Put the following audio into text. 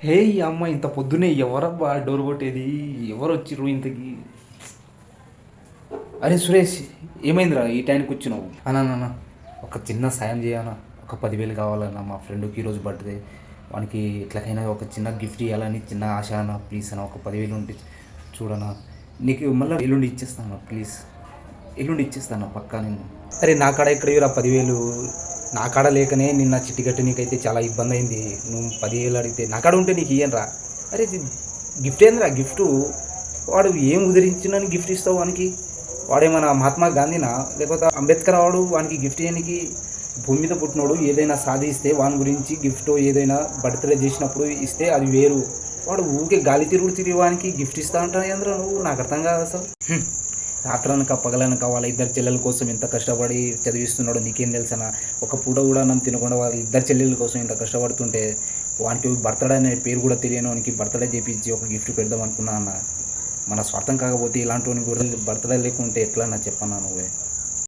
హే ఈ అమ్మ ఇంత పొద్దునే ఎవరబ్బా డోర్ కొట్టేది? ఎవరు వచ్చిర్రు ఇంతకి? అరే సురేష్, ఏమైందిరా ఈ టైంకి వచ్చినావు? అన్నా, ఒక చిన్న సాయం చేయనా? ఒక 10,000 కావాలన్నా, మా ఫ్రెండ్కి ఈరోజు బర్త్డే. వానికి ఎట్లకైనా ఒక చిన్న గిఫ్ట్ ఇవ్వాలని చిన్న ఆశ అన్న. ప్లీజ్ అన్న, ఒక 10,000 ఉంటే చూడనా. నీకు మళ్ళీ ఎల్లుండి ఇచ్చేస్తాను ప్లీజ్. ఎల్లుండి ఇచ్చేస్తాను పక్కా నేను. అరే నా కాడ ఎక్కడ ఇవ్వరా 10,000? నా కాడ లేకనే నిన్న చిట్టి కట్టి నీకైతే చాలా ఇబ్బంది అయింది. నువ్వు 10,000 అడిగితే నా కాడ ఉంటే నీకు ఇయ్యను రా. అరే గిఫ్ట్ ఏందిరా గిఫ్ట్? వాడు ఏం ఉదరించినని గిఫ్ట్ ఇస్తావు వానికి? వాడేమన్నా మహాత్మా గాంధీనా లేకపోతే అంబేద్కర్? వాడు వానికి గిఫ్ట్ చేయడానికి భూమి మీద పుట్టినోడు. ఏదైనా సాధిస్తే వాని గురించి గిఫ్ట్ ఏదైనా బర్త్డే చేసినప్పుడు ఇస్తే అది వేరు. వాడు ఊకే గాలి తిరిగి వానికి గిఫ్ట్ ఇస్తా అంటాను ఏంద్రా నువ్వు? నాకు అర్థం కాదు అసలు. రాత్రనక పగలనక వాళ్ళ ఇద్దరు చెల్లెల కోసం ఎంత కష్టపడి చదివిస్తున్నాడో నీకేం తెలుసనా? ఒక పూట కూడా అన్నం తినకుండా వాళ్ళ ఇద్దరు చెల్లెల కోసం ఇంత కష్టపడుతుంటే వానికి బర్త్డే అనే పేరు కూడా తెలియని వానికి బర్త్డే చేపించి ఒక గిఫ్ట్ పెడదాం అనుకున్నా అన్న. మన స్వార్థం కాకపోతే ఇలాంటి వానికి కూడా బర్త్డే లేకుంటే ఎట్లా అన్నా చెప్పన్నా నువ్వే.